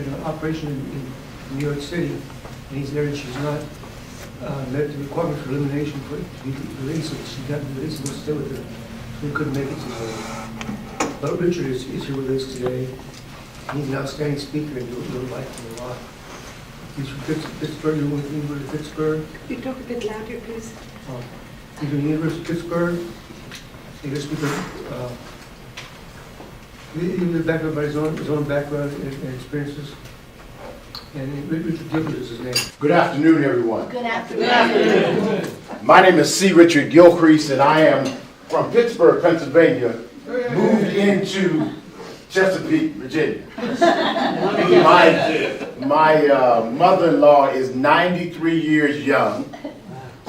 an operation in New York City, and he's there and she's not met the requirement for elimination for it to be released, so she got released and stay with her. So we couldn't make it today. But Richard is here with us today. He's an outstanding speaker and you'll like him a lot. He's from Pittsburgh, you're with the University of Pittsburgh. Could you talk a bit louder, please? He's from the University of Pittsburgh. He's a speaker. He was back about his own background and experiences. And Richard Gilchrist is his name. Good afternoon, everyone. Good afternoon. My name is C. Richard Gilchrist, and I am from Pittsburgh, Pennsylvania, moved into Chesapeake, Virginia. My mother-in-law is 93 years young.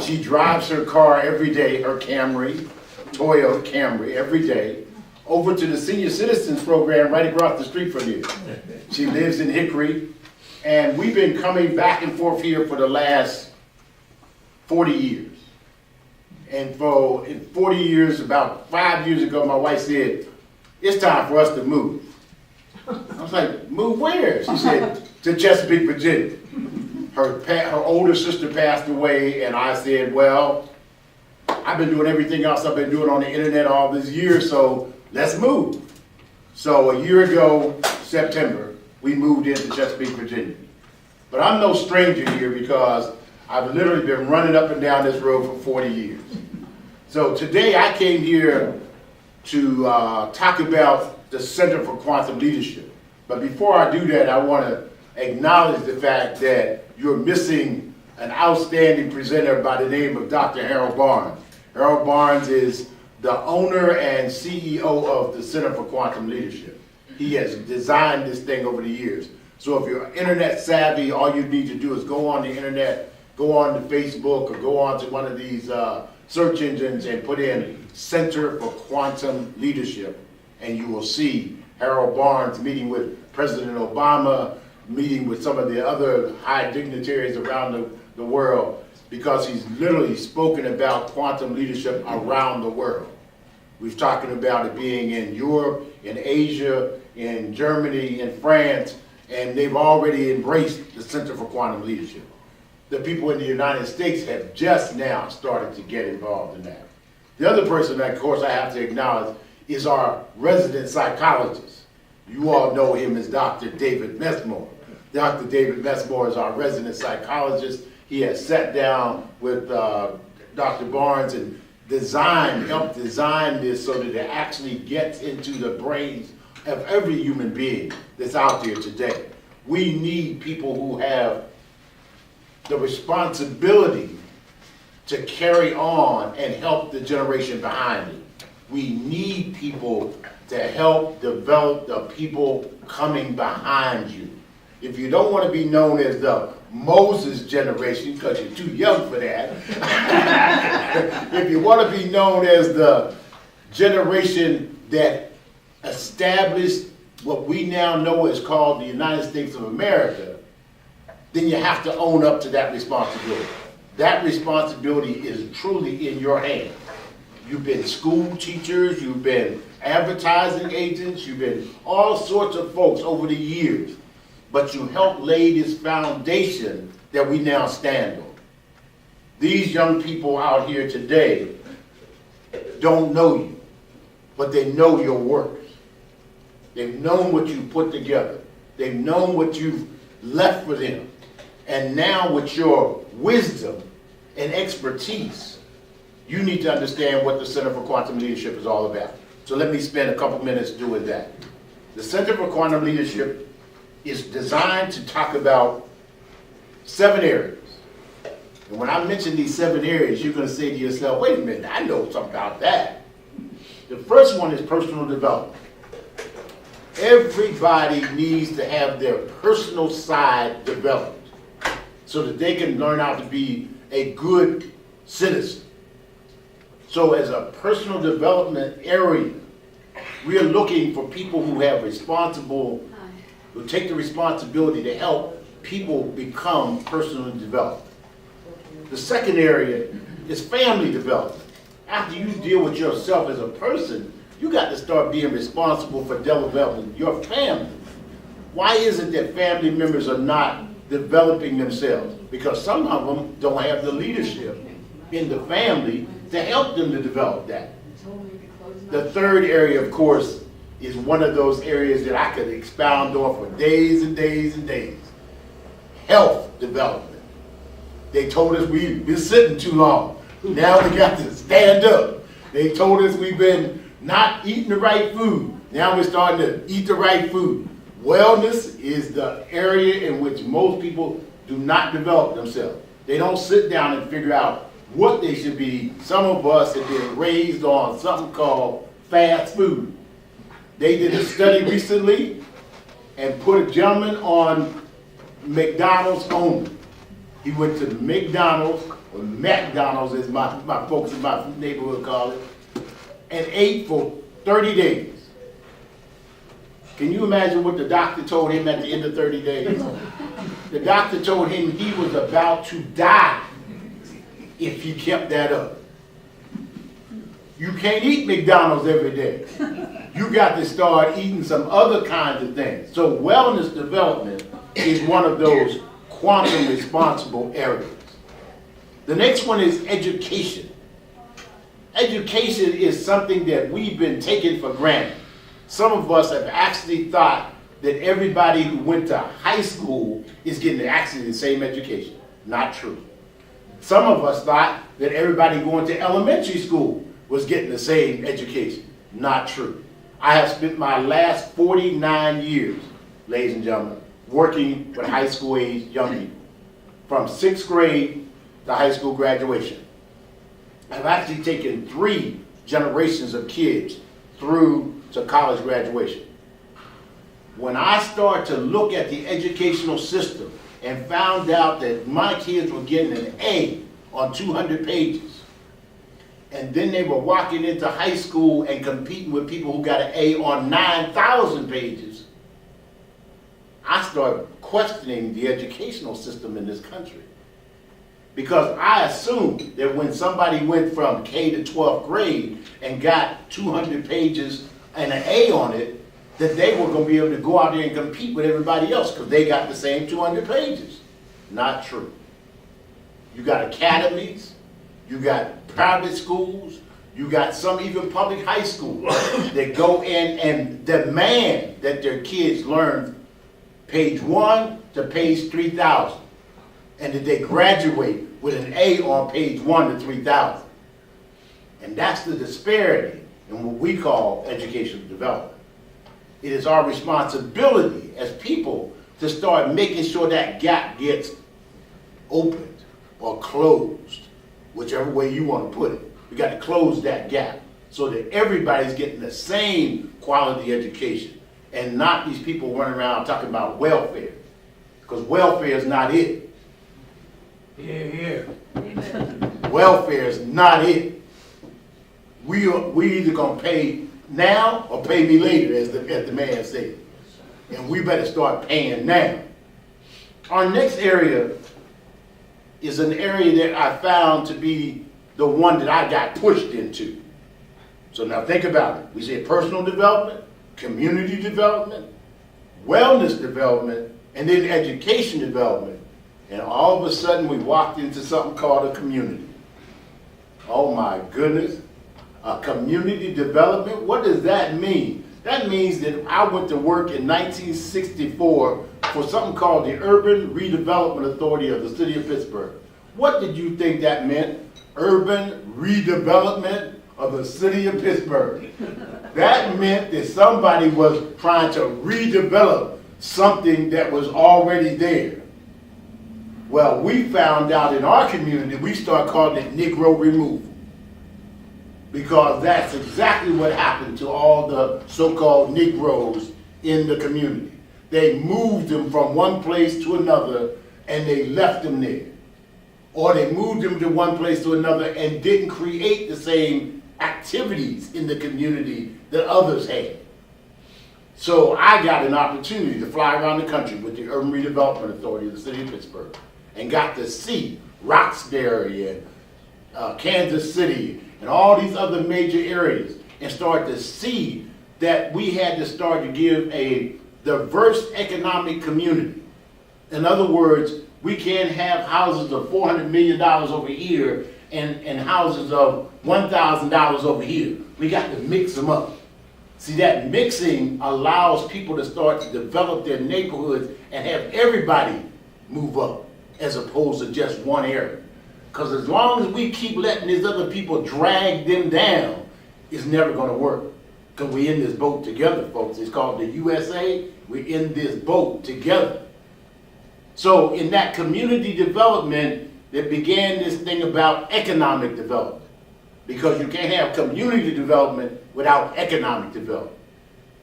She drives her car every day, her Camry, Toyota Camry, every day, over to the senior citizens program right across the street from you. She lives in Hickory, and we've been coming back and forth here for the last 40 years. And in 40 years, about 5 years ago, my wife said, it's time for us to move. I was like, move where? She said, to Chesapeake, Virginia. Her older sister passed away, and I said, well, I've been doing everything else I've been doing on the internet all these years, so let's move. So a year ago, September, we moved into Chesapeake, Virginia. But I'm no stranger here because I've literally been running up and down this road for 40 years. So today I came here to talk about the Center for Quantum Leadership. But before I do that, I want to acknowledge the fact that you're missing an outstanding presenter by the name of Dr. Harold Barnes. Harold Barnes is the owner and CEO of the Center for Quantum Leadership. He has designed this thing over the years. So if you're internet savvy, all you need to do is go on the internet, go on to Facebook, or go on to one of these search engines and put in Center for Quantum Leadership, and you will see Harold Barnes meeting with President Obama, meeting with some of the other high dignitaries around the world, because he's literally spoken about quantum leadership around the world. We've talked about it being in Europe, in Asia, in Germany, in France, and they've already embraced the Center for Quantum Leadership. The people in the United States have just now started to get involved in that. The other person that, of course, I have to acknowledge is our resident psychologist. You all know him as Dr. David Messmore. Dr. David Messmore is our resident psychologist. He has sat down with Dr. Barnes and helped design this so that it actually gets into the brains of every human being that's out there today. We need people who have the responsibility to carry on and help the generation behind it. We need people to help develop the people coming behind you. If you don't want to be known as the Moses generation, because you're too young for that, if you want to be known as the generation that established what we now know is called the United States of America, then you have to own up to that responsibility. That responsibility is truly in your hands. You've been school teachers, you've been advertising agents, you've been all sorts of folks over the years, but you helped lay this foundation that we now stand on. These young people out here today don't know you, but they know your work. They've known what you put together. They've known what you've left for them. And now with your wisdom and expertise, you need to understand what the Center for Quantum Leadership is all about. So let me spend a couple minutes doing that. The Center for Quantum Leadership is designed to talk about 7 areas. And when I mention these 7 areas, you're going to say to yourself, wait a minute, I know something about that. The first one is personal development. Everybody needs to have their personal side developed so that they can learn how to be a good citizen. So as a personal development area, we are looking for people who take the responsibility to help people become personally developed. The second area is family development. After you deal with yourself as a person, you got to start being responsible for developing your family. Why is it that family members are not developing themselves? Because some of them don't have the leadership in the family to help them to develop that. The third area, of course, is one of those areas that I could expound on for days and days and days. Health development. They told us we've been sitting too long. Now we got to stand up. They told us we've been not eating the right food. Now we're starting to eat the right food. Wellness is the area in which most people do not develop themselves. They don't sit down and figure out what they should be eating. Some of us have been raised on something called fast food. They did a study recently and put a gentleman on McDonald's only. He went to McDonald's, or McDonald's as my folks in my neighborhood call it, and ate for 30 days. Can you imagine what the doctor told him at the end of 30 days? The doctor told him he was about to die if he kept that up. You can't eat McDonald's every day. You got to start eating some other kinds of things. So wellness development is one of those quantum responsible areas. The next one is education. Education is something that we've been taking for granted. Some of us have actually thought that everybody who went to high school is getting actually the same education. Not true. Some of us thought that everybody going to elementary school was getting the same education. Not true. I have spent my last 49 years, ladies and gentlemen, working with high school age young people, from 6th grade to high school graduation. I've actually taken 3 generations of kids through to college graduation. When I started to look at the educational system and found out that my kids were getting an A on 200 pages, and then they were walking into high school and competing with people who got an A on 9,000 pages, I started questioning the educational system in this country. Because I assumed that when somebody went from K to 12th grade and got 200 pages and an A on it, that they were going to be able to go out there and compete with everybody else because they got the same 200 pages. Not true. You got academies, you got private schools, you got some even public high schools that go in and demand that their kids learn page 1 to page 3,000. And that they graduate with an A on page 1 to 3,000. And that's the disparity in what we call educational development. It is our responsibility as people to start making sure that gap gets opened or closed, whichever way you want to put it. We got to close that gap so that everybody's getting the same quality education and not these people running around talking about welfare, because welfare is not it. Here. Welfare is not it. We either gonna pay now or pay me later, as the man said. And we better start paying now. Our next area is an area that I found to be the one that I got pushed into. So now think about it. We said personal development, community development, wellness development, and then education development. And all of a sudden we walked into something called a community. Oh my goodness. A community development? What does that mean? That means that I went to work in 1964 for something called the Urban Redevelopment Authority of the City of Pittsburgh. What did you think that meant? Urban Redevelopment of the City of Pittsburgh. That meant that somebody was trying to redevelop something that was already there. Well, we found out in our community, we start calling it Negro removal. Because that's exactly what happened to all the so-called Negroes in the community. They moved them from one place to another and they left them there. Or they moved them to one place to another and didn't create the same activities in the community that others had. So I got an opportunity to fly around the country with the Urban Redevelopment Authority of the City of Pittsburgh and got to see Roxbury and Kansas City and all these other major areas and start to see that we had to start to give a diverse economic community. In other words, we can't have houses of $400 million over here and houses of $1,000 over here. We got to mix them up. See, that mixing allows people to start to develop their neighborhoods and have everybody move up as opposed to just one area. Because as long as we keep letting these other people drag them down, it's never going to work. Because we're in this boat together, folks. It's called the USA. We're in this boat together. So in that community development, that began this thing about economic development. Because you can't have community development without economic development.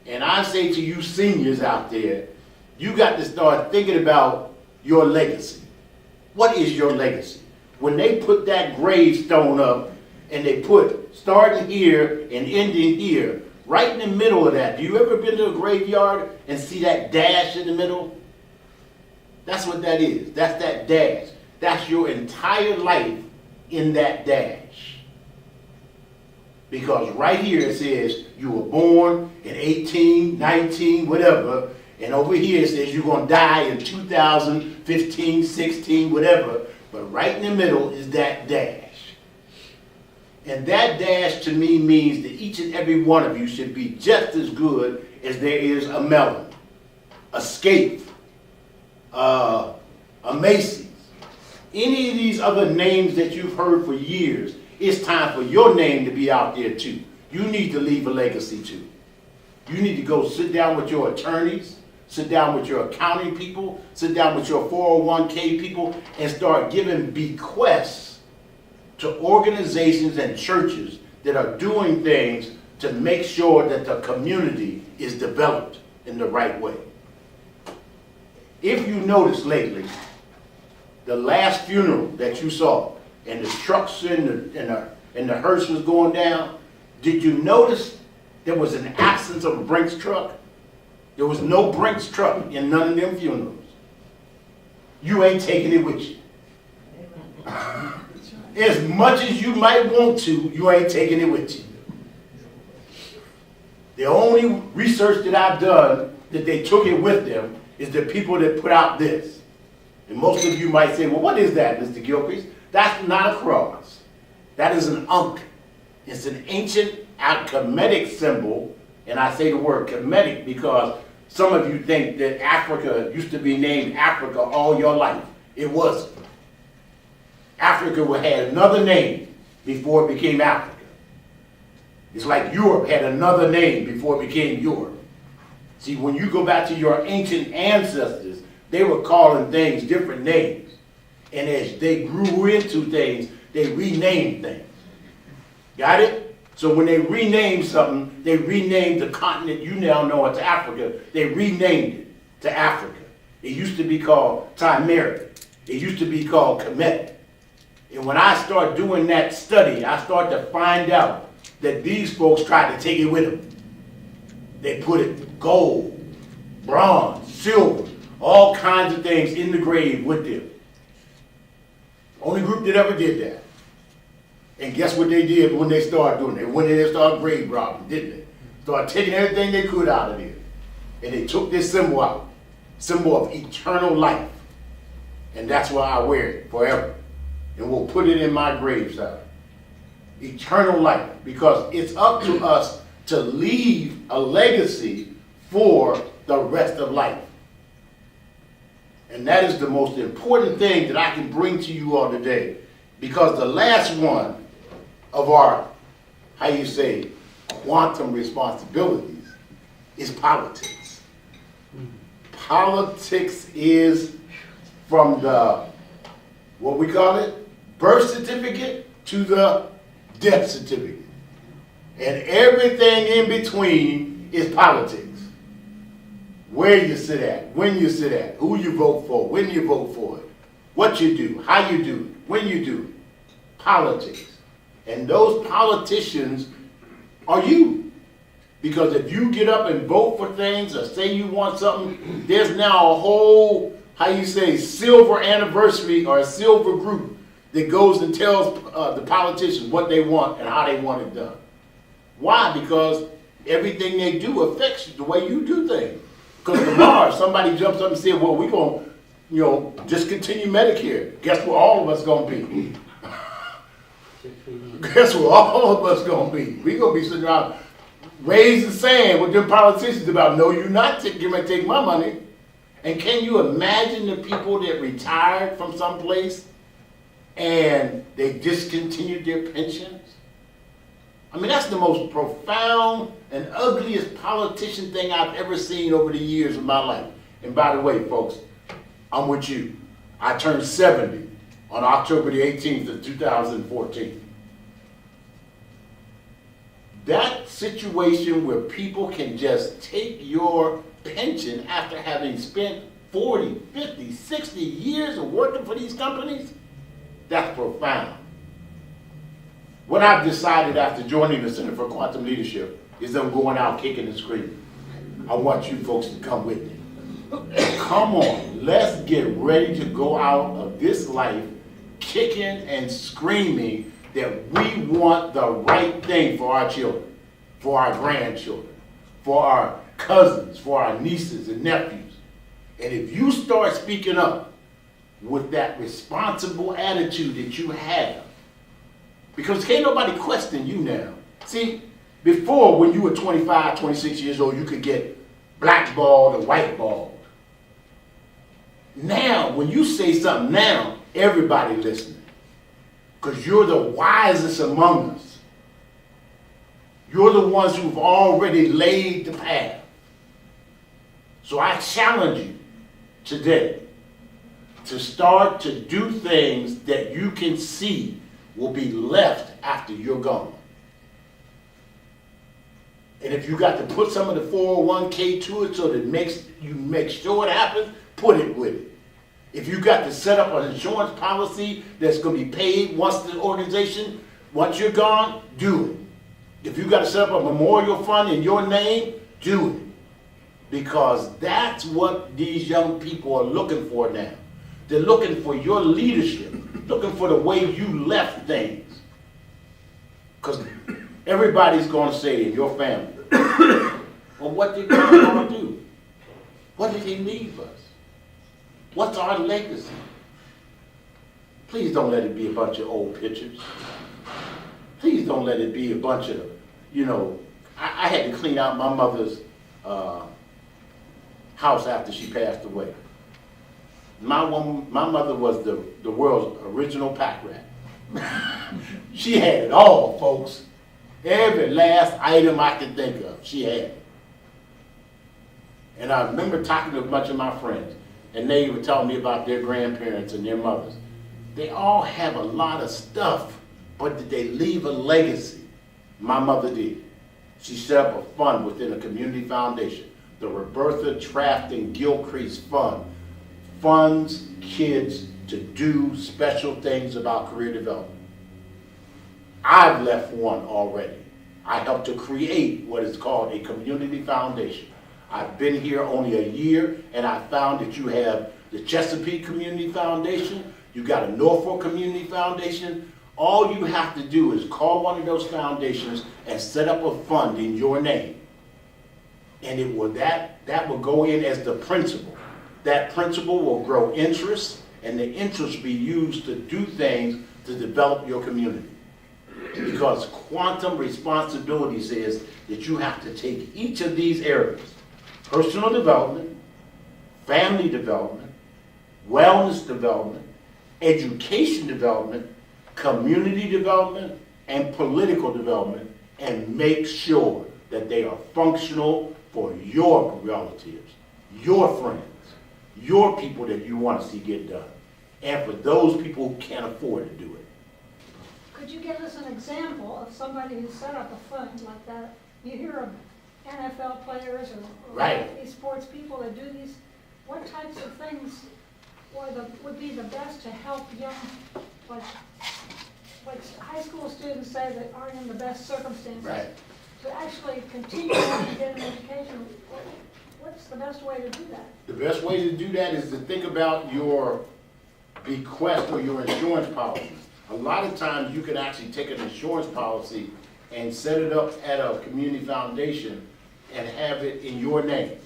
And I say to you seniors out there, you got to start thinking about your legacy. What is your legacy? When they put that gravestone up and they put starting here and ending here, right in the middle of that, do you ever been to a graveyard and see that dash in the middle? That's what that is. That's that dash. That's your entire life in that dash. Because right here it says you were born in 18, 19, whatever, and over here it says you're going to die in 2015, 16, whatever, but right in the middle is that dash. And that dash to me means that each and every one of you should be just as good as there is a Mellon, a Scaife, a Macy's. Any of these other names that you've heard for years, it's time for your name to be out there too. You need to leave a legacy too. You need to go sit down with your attorneys, sit down with your accounting people, sit down with your 401k people, and start giving bequests to organizations and churches that are doing things to make sure that the community is developed in the right way. If you noticed lately, the last funeral that you saw, and the trucks and the hearse was going down, did you notice there was an absence of a Brinks truck? There was no Brinks truck in none of them funerals. You ain't taking it with you. As much as you might want to, you ain't taking it with you. The only research that I've done that they took it with them is the people that put out this. And most of you might say, well, what is that, Mr. Gilchrist? That's not a cross. That is an Ankh. It's an ancient Kemetic symbol, and I say the word Kemetic because some of you think that Africa used to be named Africa all your life. It wasn't. Africa had another name before it became Africa. It's like Europe had another name before it became Europe. See, when you go back to your ancient ancestors, they were calling things different names. And as they grew into things, they renamed things. Got it? So when they renamed something, they renamed the continent you now know as Africa. They renamed it to Africa. It used to be called Timeric. It used to be called Kemet. And when I start doing that study, I start to find out that these folks tried to take it with them. They put it gold, bronze, silver, all kinds of things in the grave with them. Only group that ever did that. And guess what they did when they started doing it? They went in and started grave robbing, didn't they? Started taking everything they could out of there. And they took this symbol out. Symbol of eternal life. And that's why I wear it forever. And we'll put it in my graveside. Eternal life. Because it's up to us to leave a legacy for the rest of life. And that is the most important thing that I can bring to you all today. Because the last one of our, quantum responsibilities is politics. Politics is from the, what we call it, birth certificate to the death certificate. And everything in between is politics. Where you sit at, when you sit at, who you vote for, when you vote for it, what you do, how you do it, when you do it. Politics. And those politicians are you. Because if you get up and vote for things or say you want something, there's now a whole, silver anniversary or a silver group that goes and tells the politicians what they want and how they want it done. Why? Because everything they do affects the way you do things. Because tomorrow, if somebody jumps up and says, well, we're going to, discontinue Medicare. Guess where all of us going to be? Guess where all of us going to be? We're going to be sitting around raising sand with them politicians about, no, you're not going to take my money. And can you imagine the people that retired from someplace and they discontinued their pensions? I mean, that's the most profound and ugliest politician thing I've ever seen over the years of my life. And by the way, folks, I'm with you. I turned 70 on October the 18th of 2014. That situation where people can just take your pension after having spent 40, 50, 60 years of working for these companies, that's profound. What I've decided after joining the Center for Quantum Leadership is I'm going out kicking and screaming. I want you folks to come with me. Come on, let's get ready to go out of this life kicking and screaming that we want the right thing for our children, for our grandchildren, for our cousins, for our nieces and nephews. And if you start speaking up with that responsible attitude that you have, because can't nobody question you now. See, before when you were 25, 26 years old, you could get blackballed or whiteballed. Now, when you say something now, everybody listening. Because you're the wisest among us. You're the ones who've already laid the path. So I challenge you today to start to do things that you can see will be left after you're gone. And if you got to put some of the 401k to it so that you make sure it happens, put it with it. If you got to set up an insurance policy that's going to be paid once you're gone, do it. If you got to set up a memorial fund in your name, do it. Because that's what these young people are looking for now. They're looking for your leadership, looking for the way you left things. Because everybody's going to say in your family, well, what did God want to do? What did he leave us? What's our legacy? Please don't let it be a bunch of old pictures. Please don't let it be a bunch of, I had to clean out my mother's house after she passed away. My mother was the world's original pack rat. She had it all, folks. Every last item I could think of, she had it. And I remember talking to a bunch of my friends, and they were telling me about their grandparents and their mothers. They all have a lot of stuff, but did they leave a legacy? My mother did. She set up a fund within a community foundation, the Roberta Traft and Gilcrease Fund, funds kids to do special things about career development. I've left one already. I helped to create what is called a community foundation. I've been here only a year, and I found that you have the Chesapeake Community Foundation, you got a Norfolk Community Foundation. All you have to do is call one of those foundations and set up a fund in your name. And that will go in as the principal. That principal will grow interest, and the interest will be used to do things to develop your community. Because quantum responsibility says that you have to take each of these areas: personal development, family development, wellness development, education development, community development, and political development, and make sure that they are functional for your relatives, your friends, your people that you want to see get done, and for those people who can't afford to do it. Could you give us an example of somebody who set up a fund like that? You hear of NFL players or Right. these sports people that do these. What types of things would be the best to help young, like high school students say that aren't in the best circumstances, Right. to actually continue on and get an education? What's the best way to do that? The best way to do that is to think about your bequest or your insurance policy. A lot of times you can actually take an insurance policy and set it up at a community foundation and have it in your name.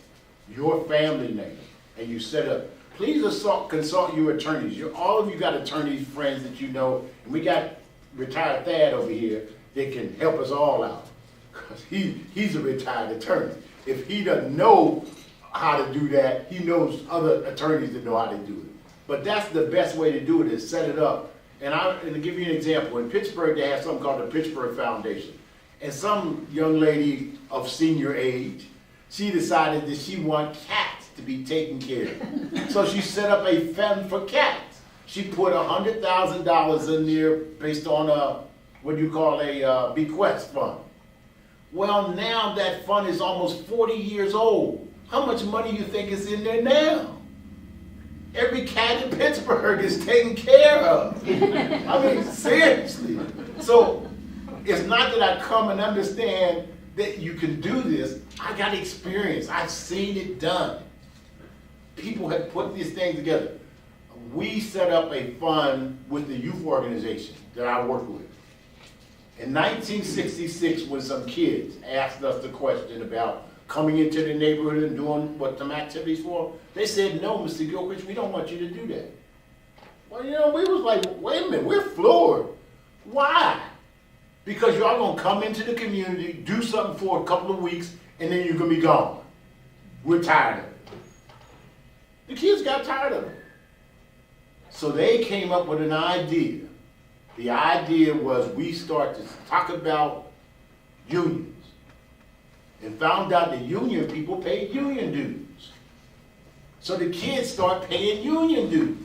your family name, and you set up, please consult your attorneys. All of you got attorneys, friends that you know, and we got retired Thad over here that can help us all out. Because he's a retired attorney. If he doesn't know how to do that, he knows other attorneys that know how to do it. But that's the best way to do it, is set it up. And to give you an example, in Pittsburgh, they have something called the Pittsburgh Foundation. And some young lady of senior age, she decided that she wanted cats to be taken care of. So she set up a fund for cats. She put $100,000 in there based on a bequest fund. Well, now that fund is almost 40 years old. How much money do you think is in there now? Every cat in Pittsburgh is taken care of. I mean, seriously. So it's not that I come and understand that you can do this. I got experience. I've seen it done. People have put these things together. We set up a fund with the youth organization that I work with. In 1966, when some kids asked us the question about coming into the neighborhood and doing some activities for them, they said, no, Mr. Gilchrist, we don't want you to do that. Well, we was like, wait a minute, we're floored. Why? Because y'all gonna come into the community, do something for a couple of weeks, and then you're gonna be gone. We're tired of it. The kids got tired of it. So they came up with an idea. The idea was we start to talk about unions, and found out that union people paid union dues. So the kids start paying union dues.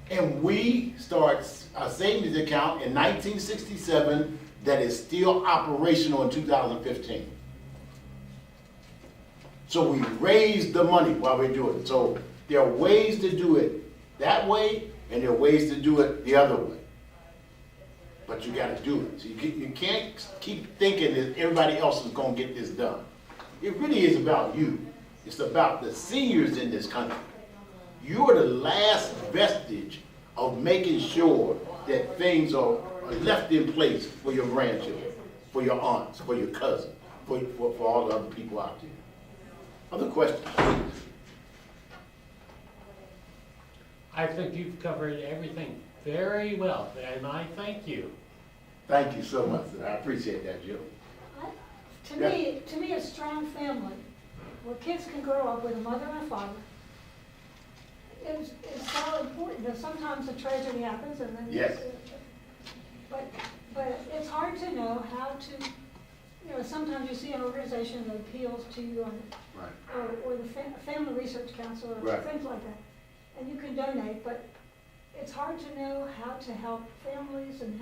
And we start a savings account in 1967 that is still operational in 2015. So we raised the money while we're doing it. So there are ways to do it that way, and there are ways to do it the other way. But you got to do it. So you can't keep thinking that everybody else is going to get this done. It really is about you. It's about the seniors in this country. You're the last vestige of making sure that things are left in place for your grandchildren, for your aunts, for your cousins, for all the other people out there. Other questions, please? I think you've covered everything very well, and I thank you. Thank you so much. I appreciate that, Joe. To me, a strong family where kids can grow up with a mother and a father is so important. That sometimes a tragedy happens, and then Yes. But it's hard to know how to. Sometimes you see an organization that appeals to you, Right. or the Family Research Council, or Right. things like that, and you can donate, but it's hard to know how to help families and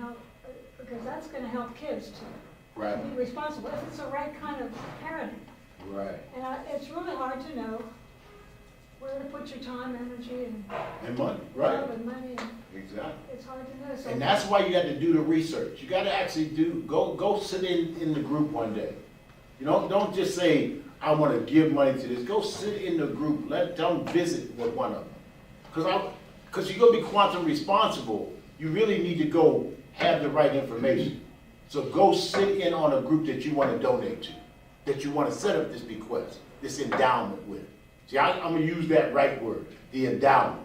because that's going to help kids to Right. be responsible if it's the right kind of parenting. Right. And it's really hard to know where to put your time, energy, And money. Right. love and money. And Exactly. it's hard to know. So And that's why you got to do the research. You got to actually go sit in the group one day. Don't just say, I want to give money to this. Go sit in the group. Let them visit with one of them. Because you're going to be quantum responsible, you really need to go have the right information. So go sit in on a group that you want to donate to, that you want to set up this bequest, this endowment with. See, I'm going to use that right word, the endowment.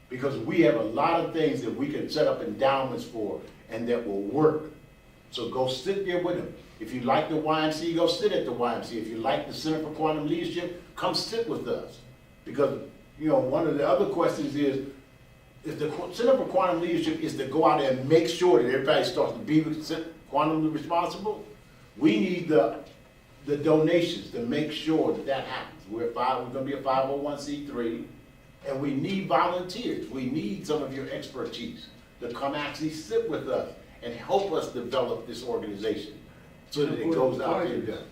Because we have a lot of things that we can set up endowments for and that will work. So go sit there with them. If you like the YMCA, go sit at the YMCA. If you like the Center for Quantum Leadership, come sit with us. Because, one of the other questions is, if the Center for Quantum Leadership is to go out there and make sure that everybody starts to be quantum responsible, we need the donations to make sure that happens. We're going to be a 501c3, and we need volunteers. We need some of your expertise to come actually sit with us and help us develop this organization so that it goes out there and does.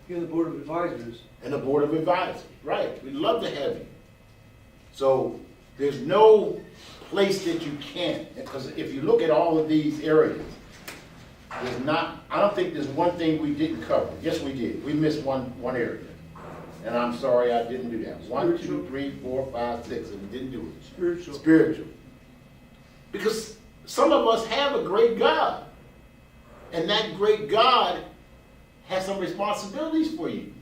You're the Board of Advisors. And the Board of Advisors, right. We'd love to have you. So there's no place that you can't, because if you look at all of these areas, I don't think there's one thing we didn't cover. Yes, we did. We missed one area. And I'm sorry I didn't do that. 1, 2, 3, 4, 5, 6, and we didn't do it. Spiritual. Because some of us have a great God. And that great God has some responsibilities for you.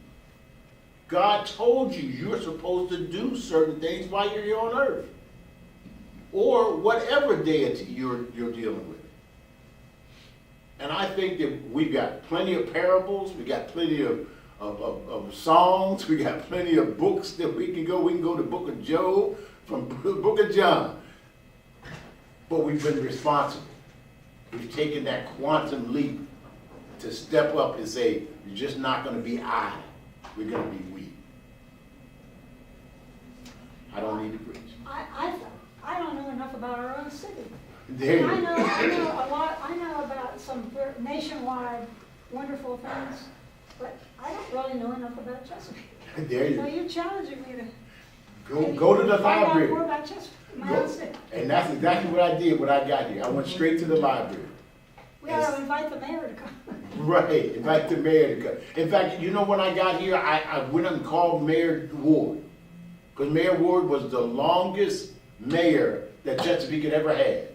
God told you you're supposed to do certain things while you're here on earth. Or whatever deity you're dealing with. And I think that we've got plenty of parables, we got plenty of songs, we got plenty of books that we can go. We can go to the book of Job, from the book of John. But we've been responsible. We've taken that quantum leap to step up and say, you're just not going to be I, we're going to be we. I don't need to preach. I don't know enough about our own city. There you I go. know a lot, I know about some nationwide wonderful things, but I don't really know enough about Chesapeake. There you So go. you're challenging me to Go to the find out library. more about Chesapeake, my Go. own city. And that's exactly what I did when I got here. I went straight to the library. We ought to invite the mayor to come. Right, invite the mayor to come. In fact, you know, when I got here, I went and called Mayor Ward. Because Mayor Ward was the longest mayor that Chesapeake had ever had.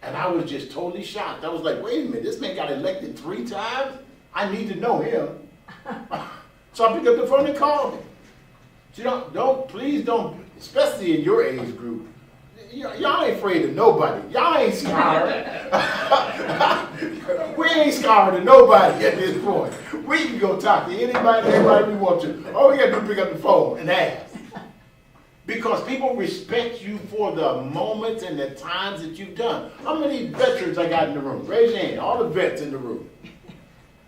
And I was just totally shocked. I was like, wait a minute, this man got elected 3 times? I need to know him. So I picked up the phone and called him. So please don't, especially in your age group, y'all ain't afraid of nobody. Y'all ain't scared. We ain't scared of nobody at this point. We can go talk to anybody, everybody we want to. All we gotta do is pick up the phone and ask. Because people respect you for the moments and the times that you've done. How many veterans I got in the room? Raise your hand, all the vets in the room.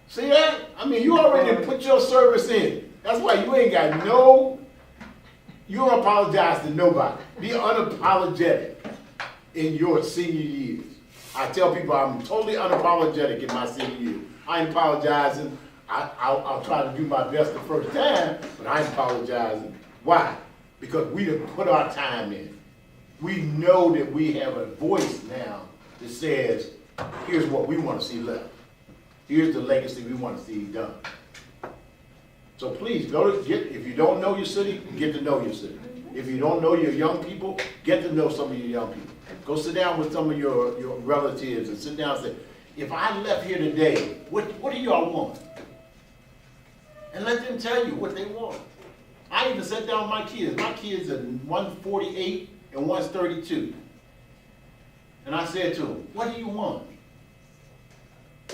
See that? I mean, you already put your service in. That's why you ain't got you don't apologize to nobody. Be unapologetic in your senior years. I tell people I'm totally unapologetic in my senior years. I ain't apologizing. I'll try to do my best the first time, but I ain't apologizing. Why? Because we have put our time in. We know that we have a voice now that says, here's what we want to see left. Here's the legacy we want to see done. So please, if you don't know your city, get to know your city. If you don't know your young people, get to know some of your young people. Go sit down with some of your relatives and sit down and say, if I left here today, what do y'all want? And let them tell you what they want. I even sat down with my kids. My kids are 148 and 132. And I said to them, what do you want?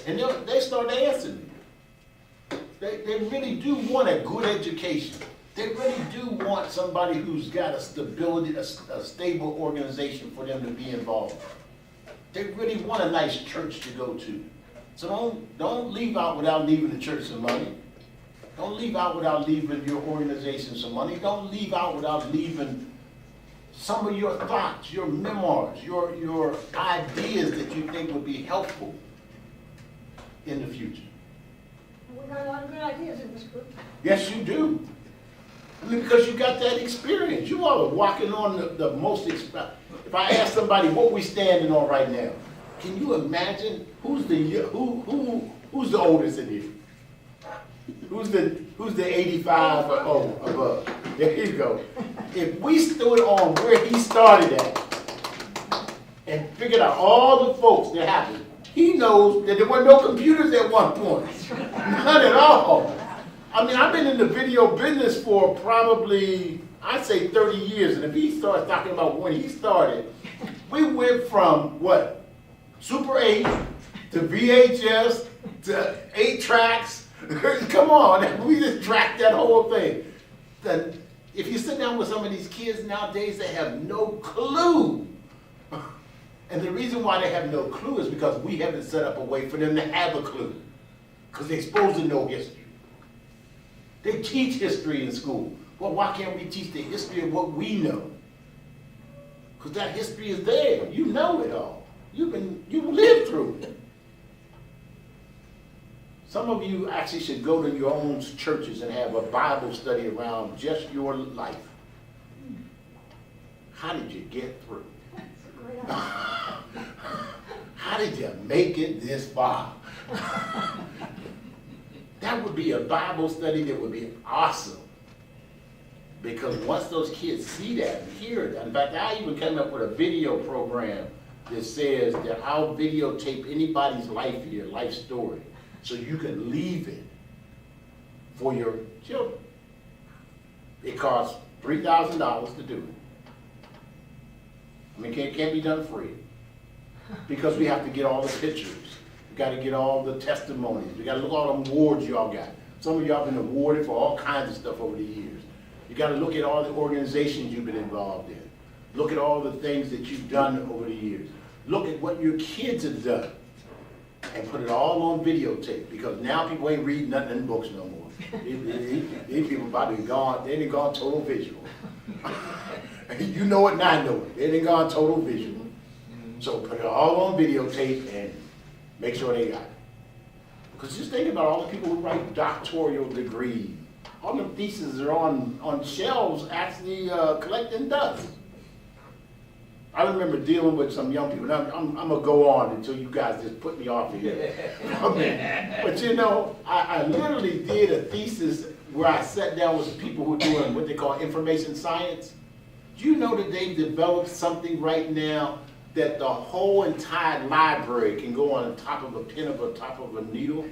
And they started answering me. They really do want a good education. They really do want somebody who's got a stability, a stable organization for them to be involved. They really want a nice church to go to. So don't leave out without leaving the church some money. Don't leave out without leaving your organization some money. Don't leave out without leaving some of your thoughts, your memoirs, your ideas that you think would be helpful in the future. We got a lot of good ideas in this group. Yes, you do. I mean, because you got that experience. You all are walking on the most experience. If I ask somebody what we standing on right now, can you imagine who's the oldest in here? Who's the 85 or above? There you go. If we stood on where he started at and figured out all the folks that happened, he knows that there were no computers at one point. None at all. I mean, I've been in the video business for probably, I'd say 30 years. And if he starts talking about when he started, we went from what? Super 8 to VHS to 8 tracks. Come on, we just tracked that whole thing. If you sit down with some of these kids nowadays, they have no clue. And the reason why they have no clue is because we haven't set up a way for them to have a clue. Because they're supposed to know history. They teach history in school. Well, why can't we teach the history of what we know? Because that history is there. You know it all. You've lived through it. Some of you actually should go to your own churches and have a Bible study around just your life. How did you get through? That's a great idea. How did you make it this far? That would be a Bible study that would be awesome. Because once those kids see that and hear that, in fact, I even came up with a video program that says that I'll videotape anybody's life here, life story, so you can leave it for your children. It costs $3,000 to do it. I mean, it can't be done free. Because we have to get all the pictures. We gotta get all the testimonies. We gotta look at all the awards y'all got. Some of y'all been awarded for all kinds of stuff over the years. You gotta look at all the organizations you've been involved in. Look at all the things that you've done over the years. Look at what your kids have done. And put it all on videotape, because now people ain't reading nothing in books no more. These people about to be gone, they done gone total visual. You know it and I know it, they done gone total visual. So put it all on videotape and make sure they got it. Because just think about all the people who write doctoral degrees. All them theses are on shelves actually collecting dust. I remember dealing with some young people, and I'm gonna go on until you guys just put me off of here. But you know, I literally did a thesis where I sat down with people who are doing what they call information science. Do you know that they've developed something right now that the whole entire library can go on top of a pin of a top of a needle?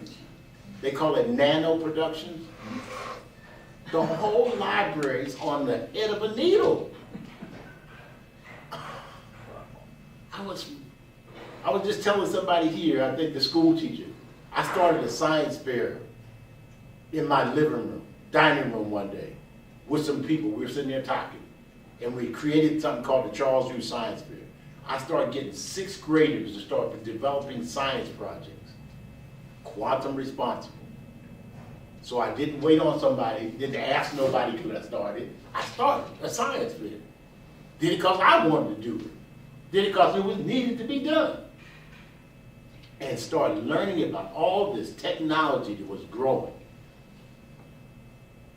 They call it nano productions. The whole library is on the head of a needle. I was just telling somebody here, I think the school teacher, I started a science fair in my living room, dining room one day with some people. We were sitting there talking, and we created something called the Charles U Science Fair. I started getting 6th graders to start developing science projects, quantum responsible. So I didn't wait on somebody, didn't ask nobody till I started. I started a science fair. Did it because I wanted to do it. Did it because it was needed to be done. And started learning about all this technology that was growing.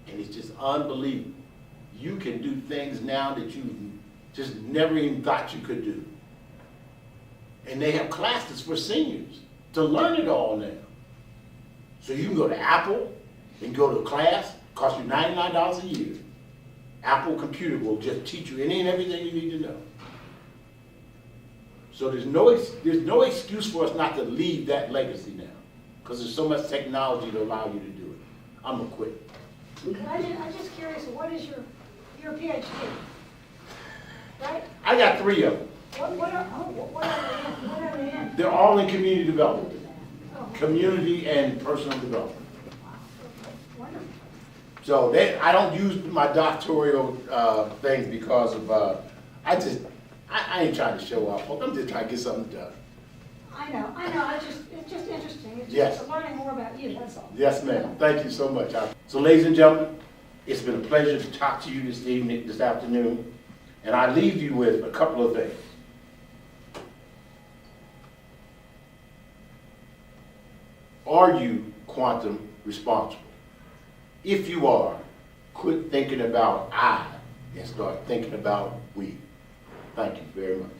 And it's just unbelievable. You can do things now that you just never even thought you could do. And they have classes for seniors to learn it all now. So you can go to Apple and go to a class, cost you $99 a year. Apple Computer will just teach you any and everything you need to know. So there's no excuse for us not to leave that legacy now, because there's so much technology to allow you to do it. I'm gonna quit. I'm just curious, what is your PhD? Right? I got 3 of them. What are they in? They're all in community development, Oh, community and personal development. wonderful. So I don't use my doctoral things because of I ain't trying to show off. I'm just trying to get something done. I know, it's just interesting. It's Yes. just learning more about you, that's all. Yes, ma'am. Thank you so much. So, ladies and gentlemen, it's been a pleasure to talk to you this afternoon, and I leave you with a couple of things. Are you quantum responsible? If you are, quit thinking about I and start thinking about we. Thank you very much.